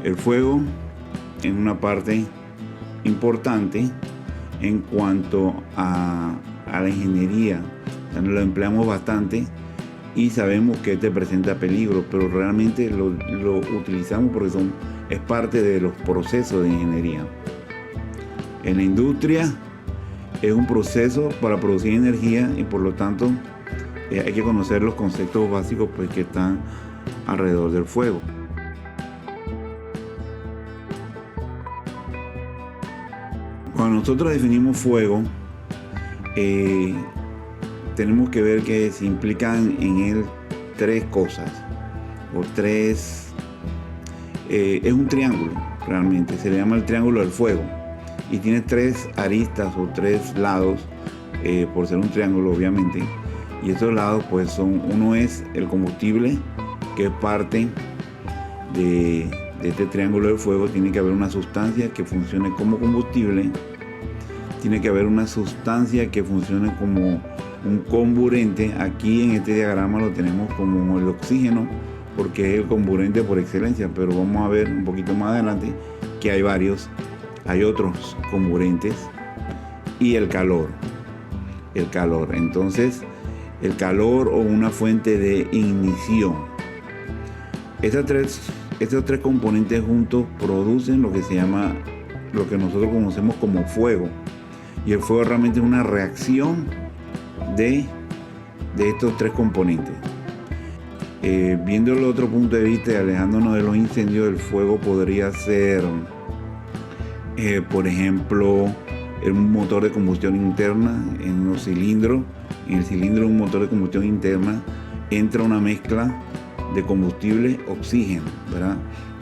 El fuego es una parte importante en cuanto a la ingeniería. O sea, lo empleamos bastante y sabemos que te presenta peligro, pero realmente lo utilizamos porque es parte de los procesos de ingeniería. En la industria es un proceso para producir energía y por lo tanto hay que conocer los conceptos básicos pues, que están alrededor del fuego. Cuando nosotros definimos fuego, tenemos que ver que se implican en él tres cosas, o tres, es un triángulo realmente, se le llama el triángulo del fuego, y tiene tres aristas o tres lados, por ser un triángulo obviamente, y esos lados pues uno es el combustible, que es parte de este triángulo del fuego. Tiene que haber una sustancia que funcione como combustible, tiene que haber una sustancia que funcione como un comburente. Aquí en este diagrama lo tenemos como el oxígeno, porque es el comburente por excelencia, pero vamos a ver un poquito más adelante que hay otros comburentes, y el calor. Entonces, el calor o una fuente de ignición. Estos tres componentes juntos producen lo que nosotros conocemos como fuego. Y el fuego realmente es una reacción de estos tres componentes. Viendo el otro punto de vista y alejándonos de los incendios, el fuego podría ser, por ejemplo, un motor de combustión interna en los cilindros. En el cilindro de un motor de combustión interna entra una mezcla de combustible, oxígeno, ¿verdad?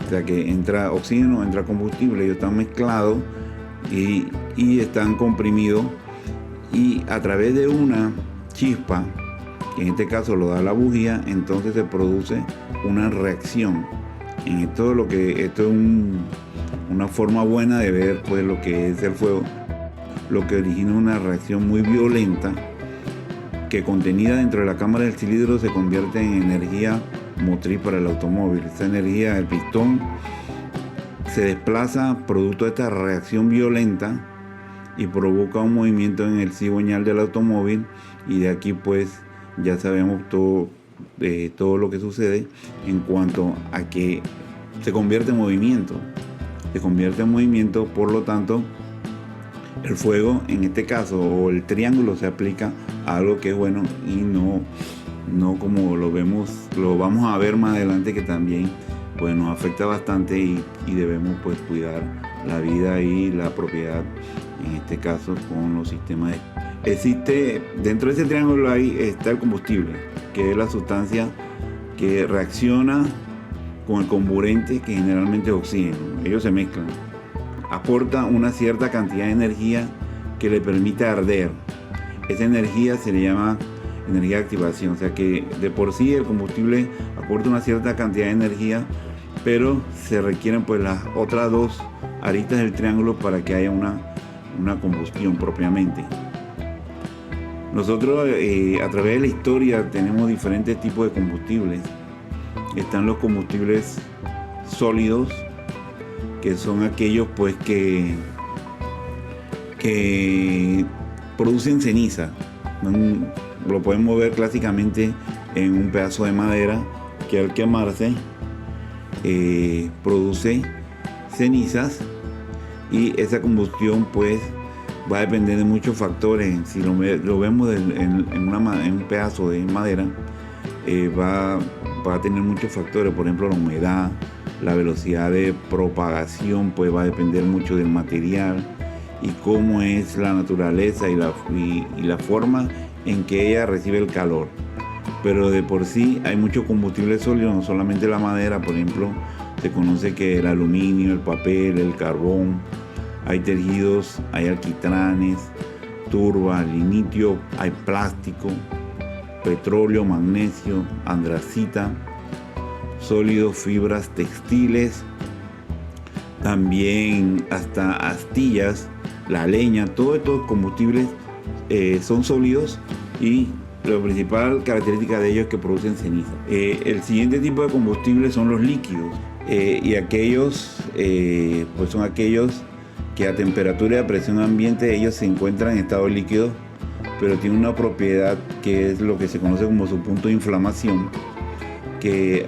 O sea que entra oxígeno, entra combustible, ellos están mezclados y están comprimidos, y a través de una chispa, que en este caso lo da la bujía, entonces se produce una reacción. Esto es una forma buena de ver pues lo que es el fuego, lo que origina una reacción muy violenta que, contenida dentro de la cámara del cilindro, se convierte en energía motriz para el automóvil. Esa energía, el pistón, se desplaza producto de esta reacción violenta y provoca un movimiento en el cigüeñal del automóvil, y de aquí pues ya sabemos todo lo que sucede en cuanto a que se convierte en movimiento. Por lo tanto, el fuego en este caso, o el triángulo, se aplica a algo que es bueno, y no como lo vamos a ver más adelante, que también pues nos afecta bastante y debemos pues cuidar la vida y la propiedad, en este caso con los sistemas existe dentro de ese triángulo. Ahí está el combustible, que es la sustancia que reacciona con el comburente, que generalmente es oxígeno. Ellos se mezclan, aporta una cierta cantidad de energía que le permite arder. Esa energía se le llama energía de activación, o sea que de por sí el combustible aporta una cierta cantidad de energía, pero se requieren pues las otras dos aristas del triángulo para que haya una combustión propiamente. Nosotros a través de la historia tenemos diferentes tipos de combustibles. Están los combustibles sólidos, que son aquellos pues que producen ceniza. Lo podemos ver clásicamente en un pedazo de madera que, al quemarse, produce cenizas, y esa combustión pues va a depender de muchos factores. Si lo vemos en un pedazo de madera, va a tener muchos factores. Por ejemplo, la humedad, la velocidad de propagación pues va a depender mucho del material y cómo es la naturaleza y la forma en que ella recibe el calor. Pero de por sí hay muchos combustibles sólidos, no solamente la madera. Por ejemplo, se conoce que el aluminio, el papel, el carbón, hay tejidos, hay alquitranes, turba, lignito, hay plástico, petróleo, magnesio, andracita, sólidos, fibras textiles, también hasta astillas, la leña. Todos estos combustibles son sólidos, y la principal característica de ellos es que producen ceniza. El siguiente tipo de combustible son los líquidos. Y aquellos pues son aquellos que a temperatura y a presión ambiente ellos se encuentran en estado líquido, pero tienen una propiedad que es lo que se conoce como su punto de inflamación, que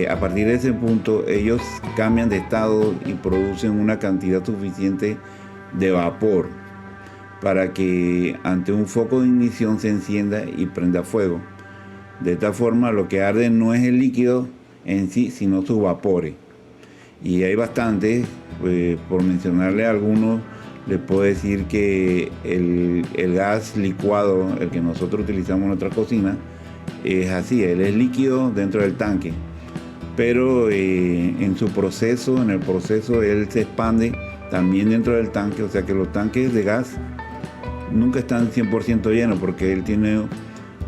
a partir de ese punto ellos cambian de estado y producen una cantidad suficiente de vapor para que ante un foco de ignición se encienda y prenda fuego. De esta forma lo que arde no es el líquido en sí, sino sus vapores. Y hay bastantes, por mencionarle algunos, les puedo decir que el gas licuado, el que nosotros utilizamos en nuestra cocina, es así, él es líquido dentro del tanque, pero en el proceso él se expande también dentro del tanque, o sea que los tanques de gas nunca están 100% llenos porque él tiene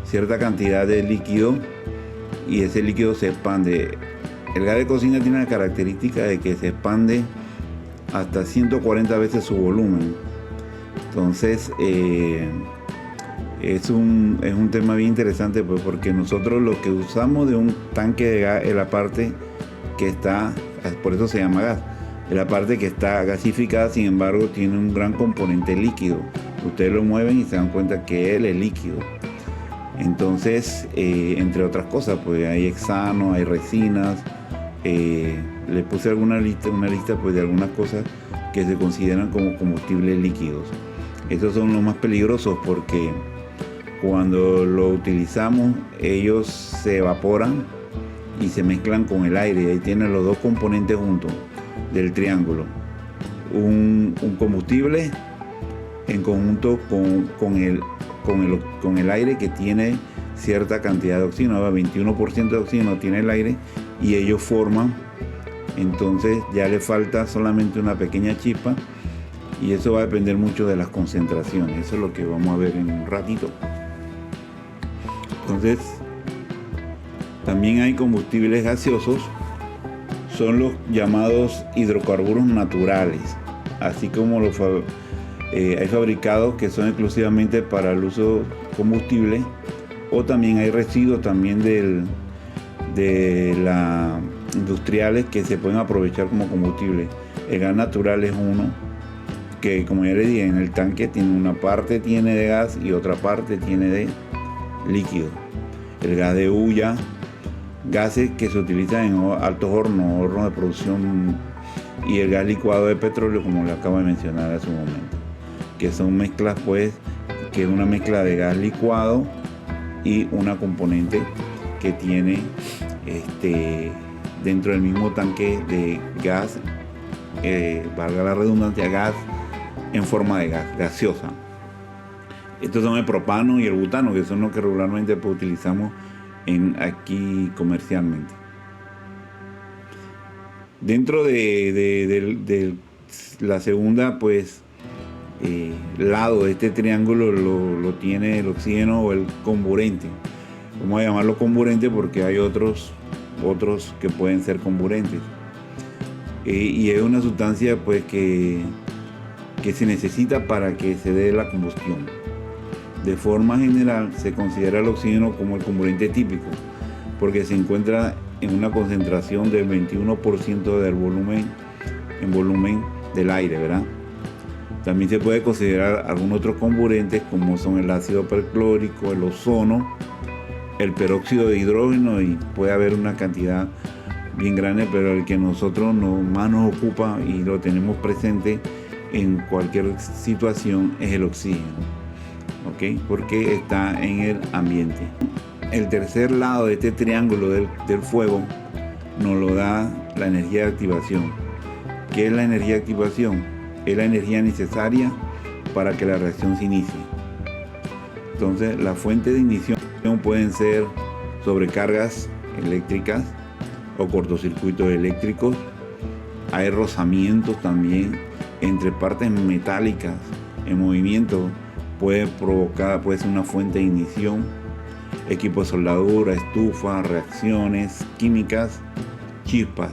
cierta cantidad de líquido y ese líquido se expande. El gas de cocina tiene la característica de que se expande hasta 140 veces su volumen. Entonces es un tema bien interesante, pues, porque nosotros lo que usamos de un tanque de gas es la parte que está, por eso se llama gas, es la parte que está gasificada, sin embargo tiene un gran componente líquido. Ustedes lo mueven y se dan cuenta que él es líquido. Entonces, entre otras cosas, pues hay hexano, hay resinas. Les puse una lista pues, de algunas cosas que se consideran como combustibles líquidos. Estos son los más peligrosos porque cuando lo utilizamos ellos se evaporan y se mezclan con el aire, y ahí tienen los dos componentes juntos del triángulo, un combustible en conjunto con el aire que tiene cierta cantidad de oxígeno, 21% de oxígeno tiene el aire, y ellos forman, entonces ya le falta solamente una pequeña chispa, y eso va a depender mucho de las concentraciones. Eso es lo que vamos a ver en un ratito. Entonces también hay combustibles gaseosos, son los llamados hidrocarburos naturales, así como hay fabricados que son exclusivamente para el uso combustible, o también hay residuos también de la industriales que se pueden aprovechar como combustible. El gas natural es uno que, como ya les dije, en el tanque tiene una parte tiene de gas y otra parte tiene de líquido. El gas de hulla, gases que se utilizan en altos hornos de producción, y el gas licuado de petróleo, como le acabo de mencionar hace un momento, que son mezclas, pues, que es una mezcla de gas licuado y una componente que tiene dentro del mismo tanque de gas, valga la redundancia, gas en forma de gas gaseosa. Estos son el propano y el butano, que son los que regularmente pues, utilizamos aquí comercialmente. Dentro de la segunda, pues, lado de este triángulo lo tiene el oxígeno o el comburente. Vamos a llamarlo comburente porque hay otros que pueden ser comburentes. Y es una sustancia, pues, que se necesita para que se dé la combustión. De forma general se considera el oxígeno como el comburente típico porque se encuentra en una concentración del 21% del volumen del aire, ¿verdad? También se puede considerar algunos otros comburentes como son el ácido perclórico, el ozono, el peróxido de hidrógeno, y puede haber una cantidad bien grande, pero el que nosotros más nos ocupa y lo tenemos presente en cualquier situación es el oxígeno. ¿Ok? Porque está en el ambiente. El tercer lado de este triángulo del fuego nos lo da la energía de activación. ¿Qué es la energía de activación? Es la energía necesaria para que la reacción se inicie. Entonces, la fuente de ignición pueden ser sobrecargas eléctricas o cortocircuitos eléctricos. Hay rozamientos también entre partes metálicas en movimiento. Puede ser una fuente de ignición, equipo de soldadura, estufa, reacciones químicas, chispas.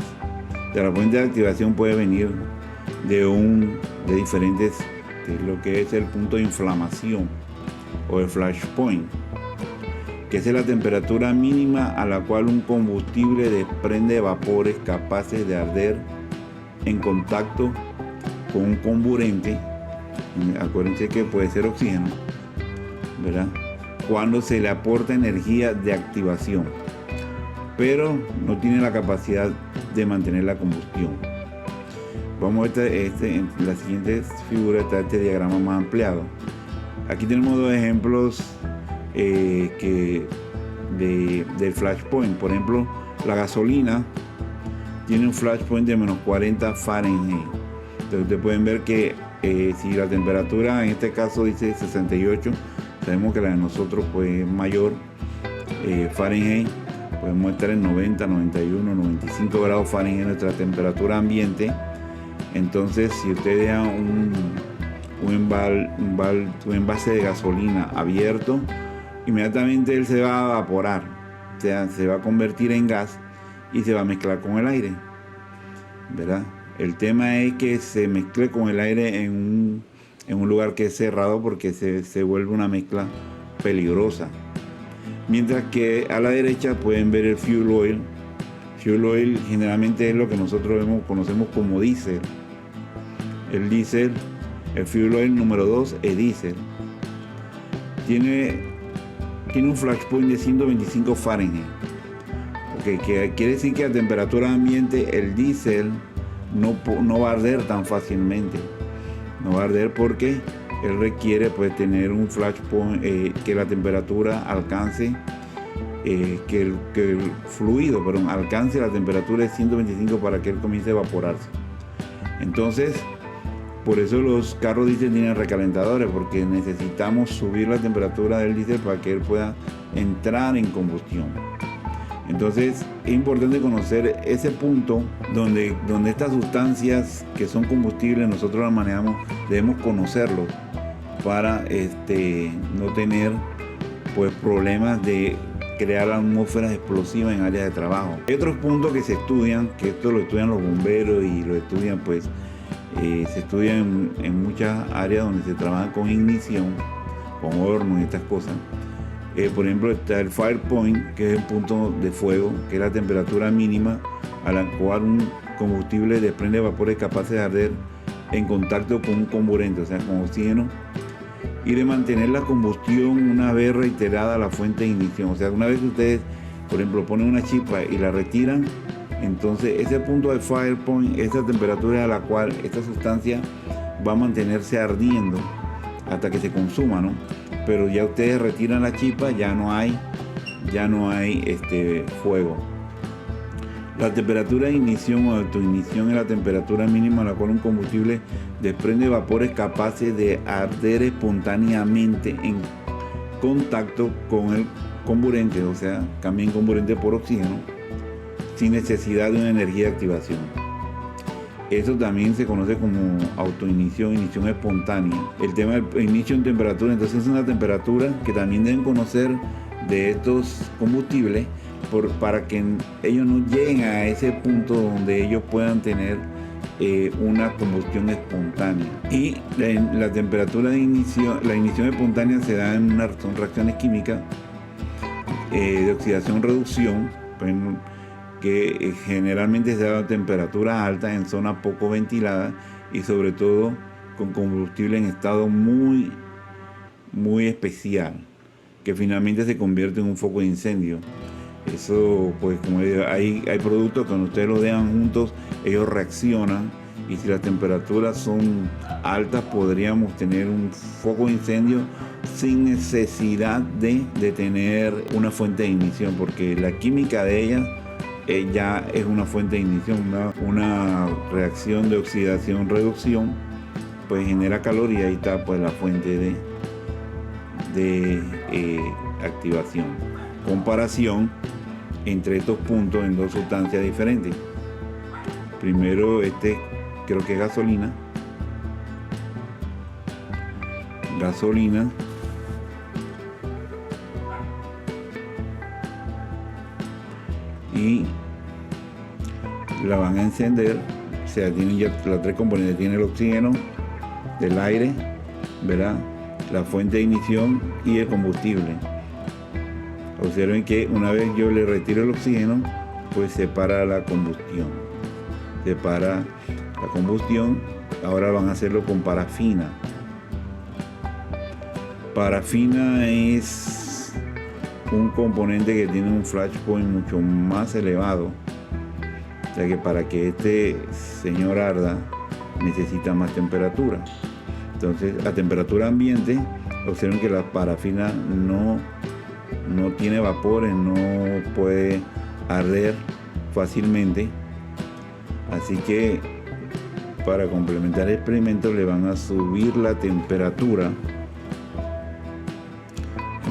La fuente de activación puede venir de diferentes, de lo que es el punto de inflamación o el flashpoint. que es la temperatura mínima a la cual un combustible desprende vapores capaces de arder en contacto con un comburente. Acuérdense que puede ser oxígeno, ¿verdad? Cuando se le aporta energía de activación, pero no tiene la capacidad de mantener la combustión. Vamos a ver en la siguiente figura está este diagrama más ampliado. Aquí tenemos dos ejemplos del flashpoint. Por ejemplo, la gasolina tiene un flashpoint de menos 40 Fahrenheit. Entonces ustedes pueden ver que si la temperatura en este caso dice 68, sabemos que la de nosotros pues es mayor, Fahrenheit. Podemos estar en 90, 91, 95 grados Fahrenheit en nuestra temperatura ambiente. Entonces, si usted deja un envase de gasolina abierto, inmediatamente él se va a evaporar, o sea, se va a convertir en gas y se va a mezclar con el aire, ¿verdad? El tema es que se mezcle con el aire en un lugar que es cerrado, porque se vuelve una mezcla peligrosa. Mientras que a la derecha pueden ver el fuel oil. Fuel oil generalmente es lo que nosotros conocemos como diésel. El diésel, el fuel oil número 2 es diésel. Tiene un flashpoint de 125 Fahrenheit. Okay, que quiere decir que a temperatura ambiente el diésel no va a arder tan fácilmente. No va a arder porque él requiere pues tener un flashpoint, que la temperatura alcance, que el fluido alcance la temperatura de 125 para que él comience a evaporarse. Entonces, por eso los carros diésel tienen recalentadores, porque necesitamos subir la temperatura del diésel para que él pueda entrar en combustión. Entonces es importante conocer ese punto donde estas sustancias que son combustibles nosotros las manejamos, debemos conocerlos para no tener pues problemas de crear atmósferas explosivas en áreas de trabajo. Hay otros puntos que se estudian, que esto lo estudian los bomberos y lo estudian se estudian en muchas áreas donde se trabaja con ignición, con hornos y estas cosas. Por ejemplo, está el fire point, que es el punto de fuego, que es la temperatura mínima a la cual un combustible desprende vapores capaces de arder en contacto con un comburente, o sea, con oxígeno, y de mantener la combustión una vez reiterada la fuente de ignición. O sea, una vez que ustedes, por ejemplo, ponen una chispa y la retiran, entonces ese punto de fire point, esa temperatura a la cual esta sustancia va a mantenerse ardiendo hasta que se consuma, ¿no? Pero ya ustedes retiran la chispa, ya no hay fuego. La temperatura de ignición o autoignición es la temperatura mínima a la cual un combustible desprende vapores capaces de arder espontáneamente en contacto con el comburente, o sea, cambien comburente por oxígeno, sin necesidad de una energía de activación. Eso también se conoce como autoignición, ignición espontánea. El tema del inicio en temperatura, entonces es una temperatura que también deben conocer de estos combustibles para que ellos no lleguen a ese punto donde ellos puedan tener una combustión espontánea. Y la temperatura de inicio, la ignición espontánea se da son reacciones químicas de oxidación-reducción, que generalmente se da a temperaturas altas en zonas poco ventiladas y sobre todo con combustible en estado muy, muy especial, que finalmente se convierte en un foco de incendio. Eso, pues como hay productos que cuando ustedes los dejan juntos, ellos reaccionan, y si las temperaturas son altas podríamos tener un foco de incendio sin necesidad de tener una fuente de ignición, porque la química de ellas ya es una fuente de ignición, una reacción de oxidación-reducción, pues genera calor y ahí está pues la fuente de activación. Comparación entre estos puntos en dos sustancias diferentes. Primero creo que es gasolina. Y la van a encender, o sea, tienen ya las tres componentes, tiene el oxígeno del aire, ¿verdad? La fuente de ignición y el combustible. Observen que una vez yo le retiro el oxígeno, pues separa la combustión. Separa la combustión. Ahora van a hacerlo con parafina. Parafina es un componente que tiene un flash point mucho más elevado. O sea que para que este señor arda, necesita más temperatura. Entonces, a temperatura ambiente, observen que la parafina no tiene vapores, no puede arder fácilmente. Así que para complementar el experimento le van a subir la temperatura.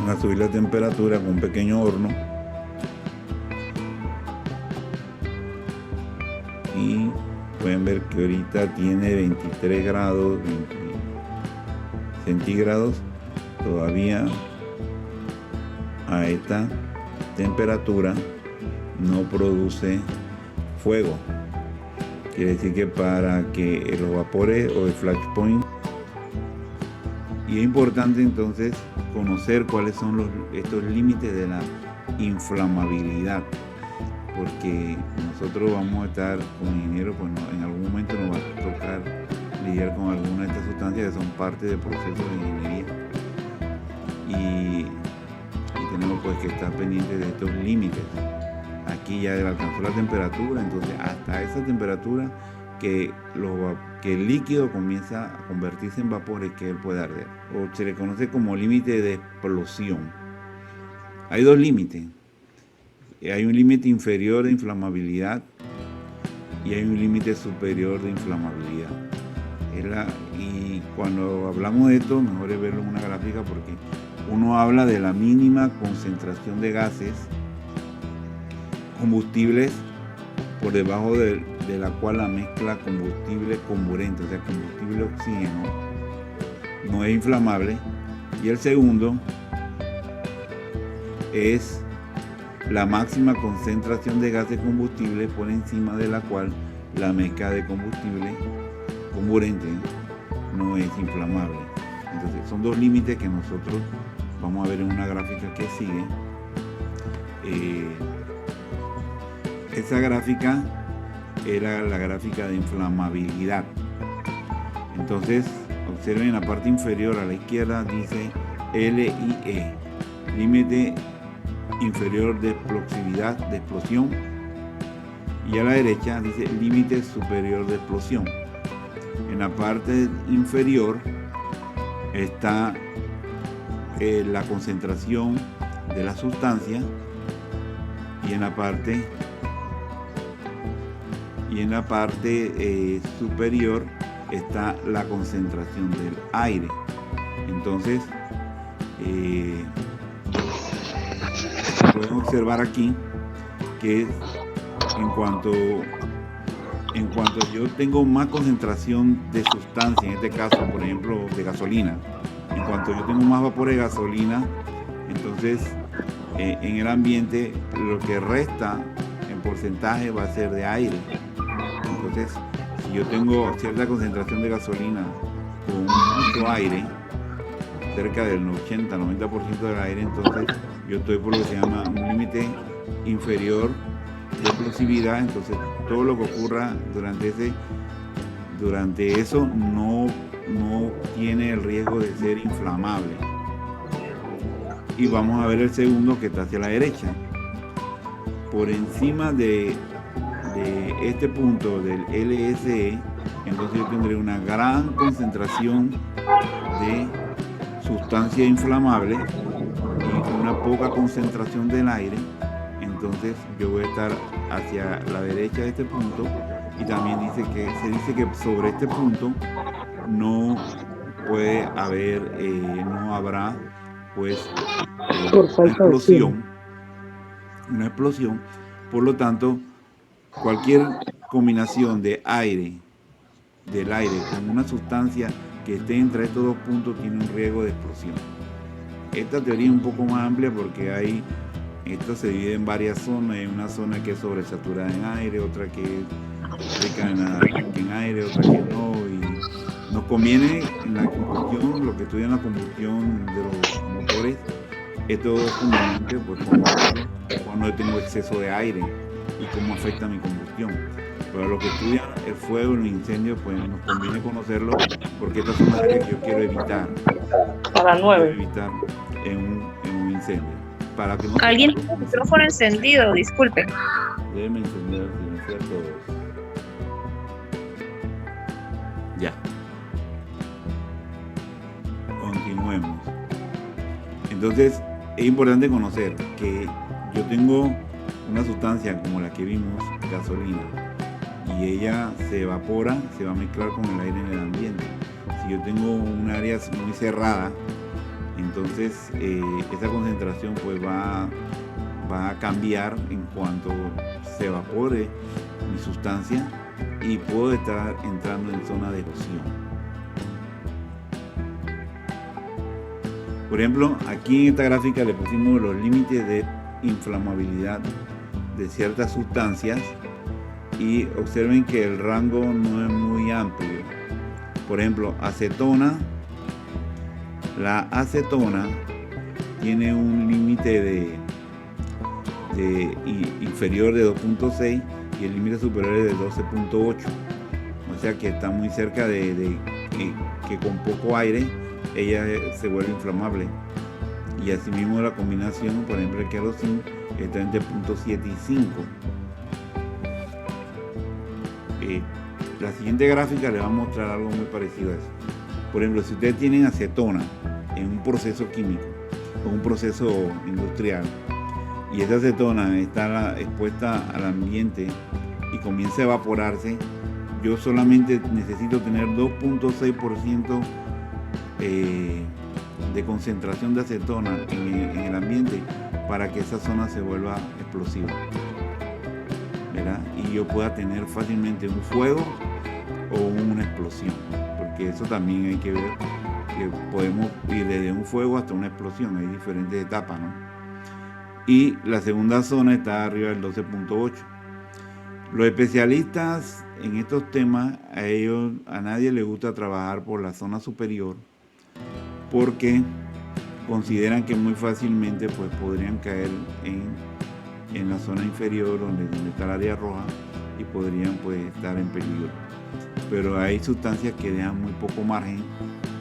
Van a subir la temperatura con un pequeño horno. Y pueden ver que ahorita tiene 23 grados centígrados. Todavía a esta temperatura no produce fuego. Quiere decir que para que los vapores o el flash point, y es importante entonces conocer cuáles son estos límites de la inflamabilidad, porque nosotros vamos a estar como ingenieros, pues en algún momento nos va a tocar lidiar con alguna de estas sustancias que son parte del proceso de ingeniería, y tenemos pues que estar pendientes de estos límites. Aquí ya alcanzó la temperatura, entonces hasta esa temperatura que el líquido comienza a convertirse en vapores, que él puede arder, o se le conoce como límite de explosión. Hay dos límites. Hay un límite inferior de inflamabilidad y hay un límite superior de inflamabilidad. Y cuando hablamos de esto, mejor es verlo en una gráfica, porque uno habla de la mínima concentración de gases combustibles por debajo de la cual la mezcla combustible comburente, o sea, combustible oxígeno, no es inflamable. Y el segundo es la máxima concentración de gases combustibles por encima de la cual la mezcla de combustible comburente no es inflamable. Entonces son dos límites que nosotros vamos a ver en una gráfica que sigue. Esa gráfica era la gráfica de inflamabilidad. Entonces observen en la parte inferior a la izquierda dice LIE, límite inferior de explosividad, de explosión, y a la derecha dice límite superior de explosión. En la parte inferior está la concentración de la sustancia, y en la parte superior está la concentración del aire. Entonces pueden observar aquí que en cuanto yo tengo más concentración de sustancia, en este caso por ejemplo de gasolina, en cuanto yo tengo más vapor de gasolina, entonces en el ambiente lo que resta en porcentaje va a ser de aire. Entonces, si yo tengo cierta concentración de gasolina con mucho aire, cerca del 80-90% del aire, entonces yo estoy por lo que se llama un límite inferior de explosividad. Entonces todo lo que ocurra durante eso no tiene el riesgo de ser inflamable. Y vamos a ver el segundo, que está hacia la derecha. Por encima de este punto del LSE, entonces yo tendré una gran concentración de sustancia inflamable y una poca concentración del aire. Entonces yo voy a estar hacia la derecha de este punto, y también se dice que sobre este punto no puede haber, no habrá pues una explosión. Por lo tanto, cualquier combinación del aire con una sustancia que esté entre estos dos puntos tiene un riesgo de explosión. Esta teoría es un poco más amplia porque esto se divide en varias zonas. Hay una zona que es sobresaturada en aire, otra que es rica en aire, otra que no. Y nos conviene en la combustión, lo que estudian la combustión de los motores, Esto es conveniente pues, conocerlo cuando tengo exceso de aire y cómo afecta mi combustión. Para los que estudian el fuego y los incendios, pues nos conviene conocerlo porque estas son áreas que yo quiero evitar. A las Quiero 9. evitar en un incendio. Para que no se Alguien tiene el micrófono encendido, disculpe. déjenme encender, silenciar todos. Ya. Continuemos. Entonces, es importante conocer que yo tengo una sustancia como la que vimos, gasolina, y ella se evapora, se va a mezclar con el aire en el ambiente. Si yo tengo un área muy cerrada, entonces esa concentración pues va a cambiar en cuanto se evapore mi sustancia y puedo estar entrando en zona de erosión. Por ejemplo, aquí en esta gráfica le pusimos los límites de inflamabilidad de ciertas sustancias y observen que el rango no es muy amplio. Por ejemplo, acetona. La acetona tiene un límite de inferior de 2.6 y el límite superior es de 12.8. O sea que está muy cerca de que con poco aire ella se vuelve inflamable. Y asimismo la combinación, por ejemplo el queroseno, está entre 0.7 y 5. La siguiente gráfica le va a mostrar algo muy parecido a eso. Por ejemplo, si ustedes tienen acetona en un proceso químico o un proceso industrial y esa acetona está expuesta al ambiente y comienza a evaporarse, yo solamente necesito tener 2.6% de concentración de acetona en el ambiente para que esa zona se vuelva explosiva, ¿verdad? Y yo pueda tener fácilmente un fuego o una explosión, porque eso también hay que ver, que podemos ir desde un fuego hasta una explosión, hay diferentes etapas, ¿no? Y la segunda zona está arriba del 12.8. Los especialistas en estos temas, a nadie le gusta trabajar por la zona superior porque consideran que muy fácilmente pues, podrían caer en la zona inferior donde está el área roja y podrían pues, estar en peligro. Pero hay sustancias que dejan muy poco margen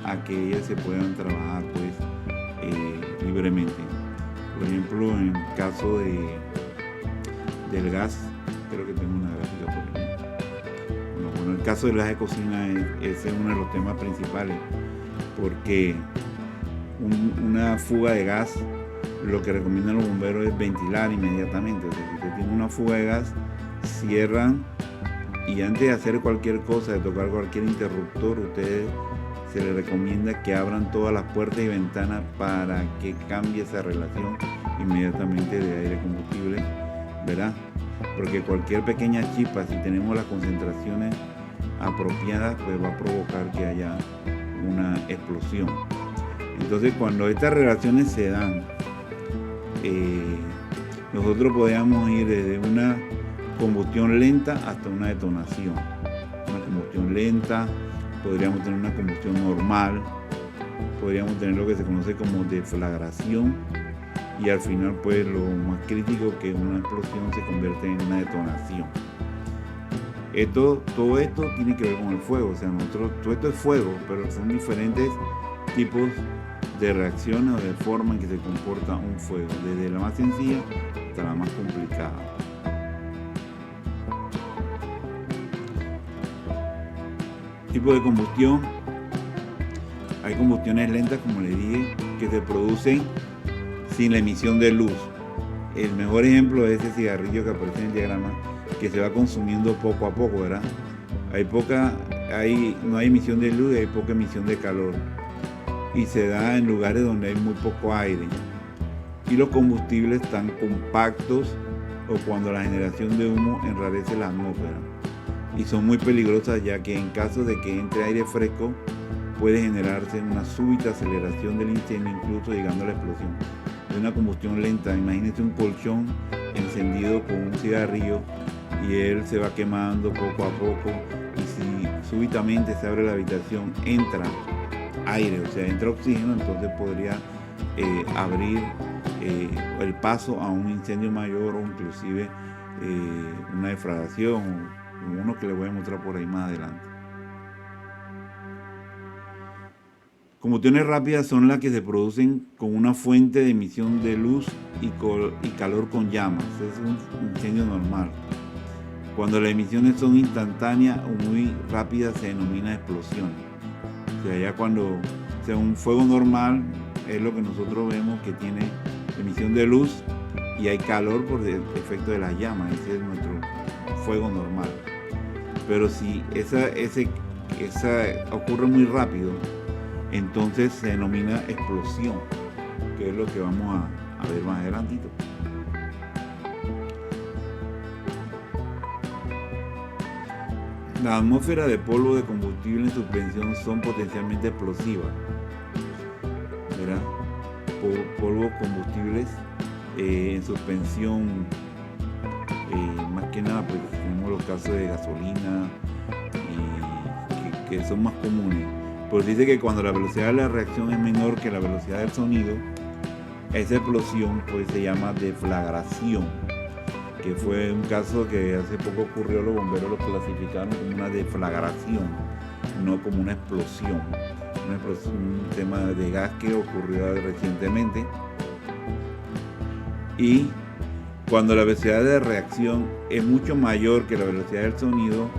a que ellas se puedan trabajar pues, libremente. Por ejemplo, en el caso del gas, creo que tengo una gráfica por ahí. Bueno, el caso del gas de cocina ese es uno de los temas principales, porque una fuga de gas, lo que recomiendan los bomberos es ventilar inmediatamente. O sea, si usted tiene una fuga de gas, cierran y antes de hacer cualquier cosa, de tocar cualquier interruptor, ustedes se les recomienda que abran todas las puertas y ventanas para que cambie esa relación inmediatamente de aire-combustible, ¿verdad? Porque cualquier pequeña chispa, si tenemos las concentraciones apropiadas, pues va a provocar que haya una explosión. Entonces, cuando estas relaciones se dan, nosotros podríamos ir desde una combustión lenta hasta una detonación. Una combustión lenta, podríamos tener una combustión normal, podríamos tener lo que se conoce como deflagración y al final pues lo más crítico, que una explosión se convierte en una detonación. Todo esto tiene que ver con el fuego, o sea, todo esto es fuego, pero son diferentes tipos de reacciones o de forma en que se comporta un fuego, desde la más sencilla hasta la más complicada. Tipo de combustión: hay combustiones lentas, como les dije, que se producen sin la emisión de luz. El mejor ejemplo es ese cigarrillo que aparece en el diagrama, que se va consumiendo poco a poco, ¿verdad? No hay emisión de luz y hay poca emisión de calor, y se da en lugares donde hay muy poco aire, y los combustibles están compactos o cuando la generación de humo enrarece la atmósfera, y son muy peligrosas, ya que en caso de que entre aire fresco puede generarse una súbita aceleración del incendio, incluso llegando a la explosión. Es una combustión lenta. Imagínense un colchón encendido con un cigarrillo y él se va quemando poco a poco, y si súbitamente se abre la habitación, entra aire, o sea, entra oxígeno, entonces podría abrir el paso a un incendio mayor o inclusive una deflagración, como uno que les voy a mostrar por ahí más adelante. Combustiones rápidas son las que se producen con una fuente de emisión de luz y calor con llamas. Es un incendio normal. Cuando las emisiones son instantáneas o muy rápidas se denomina explosión. O sea, ya cuando sea un fuego normal es lo que nosotros vemos que tiene emisión de luz y hay calor por el efecto de las llamas. Ese es nuestro fuego normal. Pero si esa ocurre muy rápido, entonces se denomina explosión, que es lo que vamos a ver más adelantito. La atmósfera de polvo de combustible en suspensión son potencialmente explosivas. ¿Verdad? Polvos combustibles en suspensión, más que nada, pues tenemos los casos de gasolina que son más comunes. Pues dice que cuando la velocidad de la reacción es menor que la velocidad del sonido, esa explosión pues se llama deflagración, que fue un caso que hace poco ocurrió. Los bomberos lo clasificaron como una deflagración, no como una explosión. Un tema de gas que ocurrió recientemente. Y cuando la velocidad de reacción es mucho mayor que la velocidad del sonido,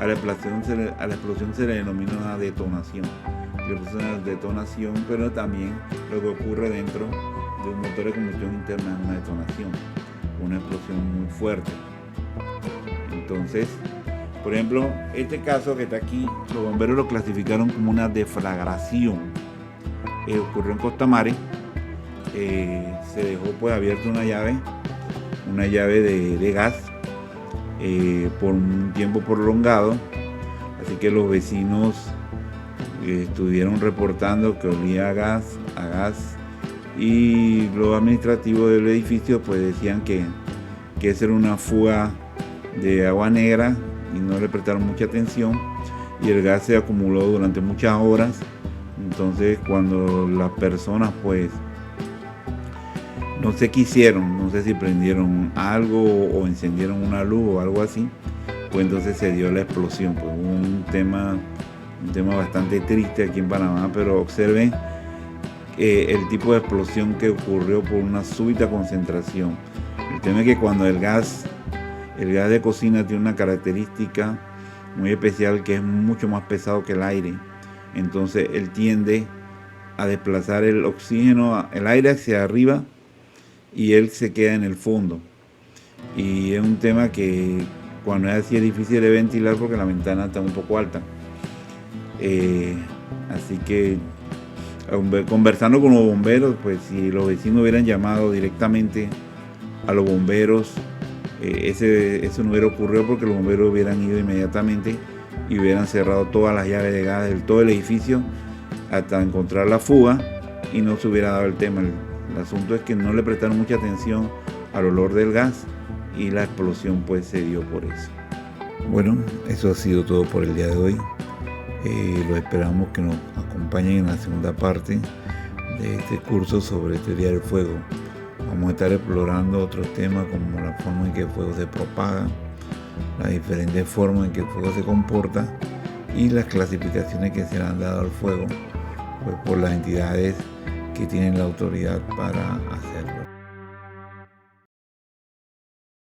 a la explosión se le denomina una detonación. Es una detonación, pero también lo que ocurre dentro de un motor de combustión interna es una detonación, una explosión muy fuerte. Entonces, por ejemplo, este caso que está aquí, los bomberos lo clasificaron como una deflagración. Ocurrió en Costamare. Se dejó pues abierta una llave de gas por un tiempo prolongado, así que los vecinos estuvieron reportando que olía a gas, y los administrativos del edificio pues decían que esa era una fuga de agua negra y no le prestaron mucha atención, y el gas se acumuló durante muchas horas. Entonces, cuando las personas pues no sé qué hicieron, no sé si prendieron algo o encendieron una luz o algo así, pues entonces se dio la explosión. Pues un tema bastante triste aquí en Panamá, pero observen el tipo de explosión que ocurrió por una súbita concentración. El tema es que cuando el gas de cocina tiene una característica muy especial, que es mucho más pesado que el aire, entonces él tiende a desplazar el oxígeno, el aire hacia arriba, y él se queda en el fondo. Y es un tema que cuando es así es difícil de ventilar porque la ventana está un poco alta. Así que conversando con los bomberos, pues si los vecinos hubieran llamado directamente a los bomberos, eso no hubiera ocurrido, porque los bomberos hubieran ido inmediatamente y hubieran cerrado todas las llaves de gas de todo el edificio hasta encontrar la fuga, y no se hubiera dado el tema. El asunto es que no le prestaron mucha atención al olor del gas y la explosión pues se dio por eso. Bueno, eso ha sido todo por el día de hoy. Los esperamos que nos acompañen en la segunda parte de este curso sobre teoría del fuego. Vamos a estar explorando otros temas como la forma en que el fuego se propaga, las diferentes formas en que el fuego se comporta y las clasificaciones que se le han dado al fuego pues por las entidades que tienen la autoridad para hacerlo.